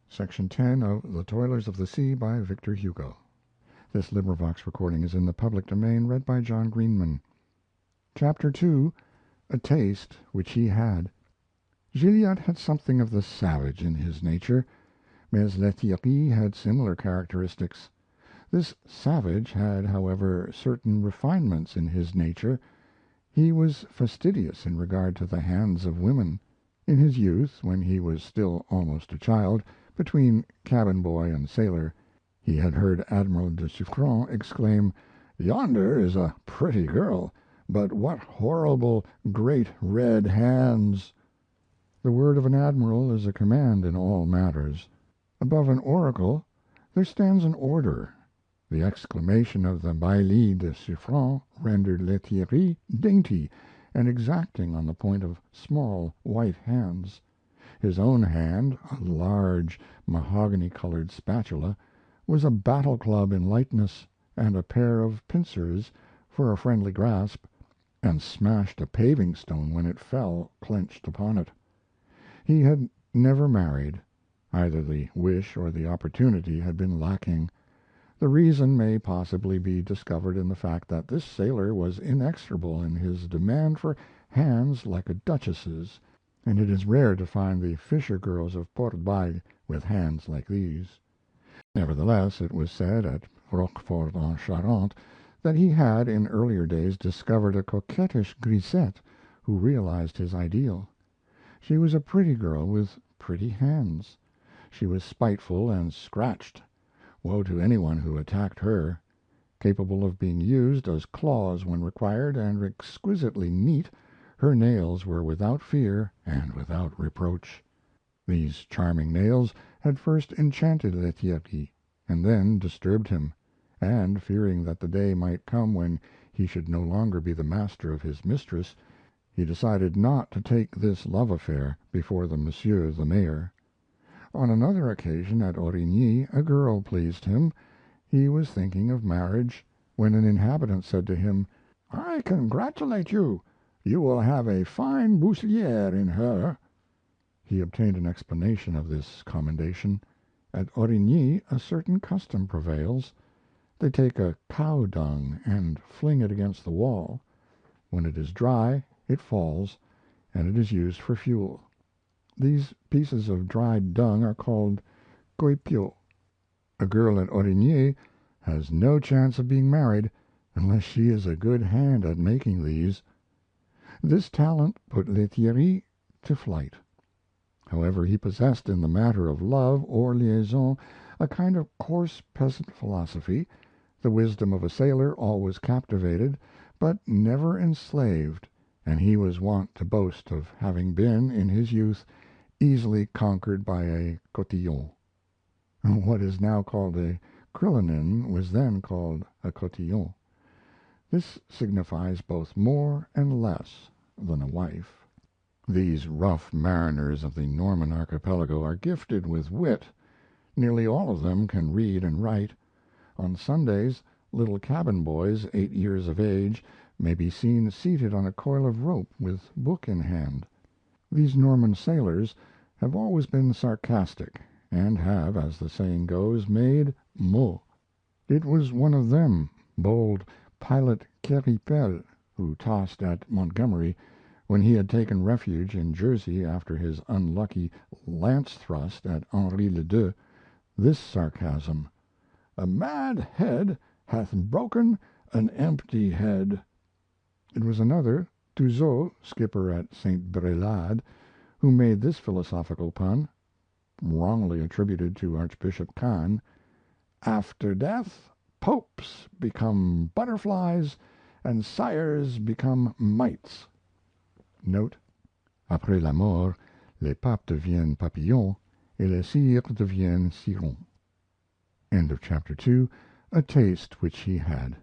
Section 10 of The Toilers of the Sea, by Victor Hugo. This recording is in the public domain, read by John Greenman. Chapter 2, A Taste Which He Had. Gilliatt had something of the savage in his nature. Mais Lethierry had similar characteristics. This savage had, however, certain refinements in his nature. He was fastidious in regard to the hands of women. In his youth, when he was still almost a child, between cabin boy and sailor, he had heard Admiral de Suffren exclaim, "Yonder is a pretty girl, but what horrible great red hands!" The word of an admiral is a command in all matters. Above an oracle there stands an order. The exclamation of the Bailli de Suffren rendered Lethierry dainty and exacting on the point of small white hands. His own hand, a large mahogany-colored spatula, was a battle club in lightness, and a pair of pincers for a friendly grasp, and smashed a paving stone when it fell clenched upon it. He had never married. Either the wish or the opportunity had been lacking. The reason may possibly be discovered in the fact that this sailor was inexorable in his demand for hands like a duchess's, and it is rare to find the fisher girls of Port Bail with hands like these. Nevertheless, it was said at Roquefort en Charente that he had in earlier days discovered a coquettish grisette who realized his ideal. She was a pretty girl with pretty hands. She was spiteful and scratched. Woe to anyone who attacked her. Capable of being used as claws when required, and exquisitely neat, her nails were without fear and without reproach. These charming nails had first enchanted Lethierry, and then disturbed him, and, fearing that the day might come when he should no longer be the master of his mistress, he decided not to take this love affair before the Monsieur the Mayor. On another occasion, at Origny, a girl pleased him. He was thinking of marriage, when an inhabitant said to him, "I congratulate you. You will have a fine Bousselier in her." He obtained an explanation of this commendation. At Origny a certain custom prevails. They take a cow dung and fling it against the wall. When it is dry it falls, and it is used for fuel. These pieces of dried dung are called coipiaux. A girl at Origny has no chance of being married unless she is a good hand at making these. This talent put Lethierry to flight. However, he possessed in the matter of love or liaison a kind of coarse peasant philosophy. The wisdom of a sailor always captivated, but never enslaved, and he was wont to boast of having been, in his youth, easily conquered by a cotillon. What is now called a crinoline was then called a cotillon. This signifies both more and less than a wife. These rough mariners of the Norman archipelago are gifted with wit. Nearly all of them can read and write. On Sundays little cabin boys 8 years of age may be seen seated on a coil of rope with book in hand. These Norman sailors have always been sarcastic, and have, as the saying goes, made mots. It was one of them, bold pilot Quéripel, who tossed at Montgomery when he had taken refuge in Jersey after his unlucky lance thrust at Henri le Deux, this sarcasm: "A mad head hath broken an empty head." It was another, Touzeau, skipper at St. Brelade, who made this philosophical pun, wrongly attributed to Archbishop Kahn: "After death popes become butterflies and sires become mites." Note: Après la mort, les papes deviennent papillons et les sires deviennent cirons. End of Chapter 2. A Taste Which He Had.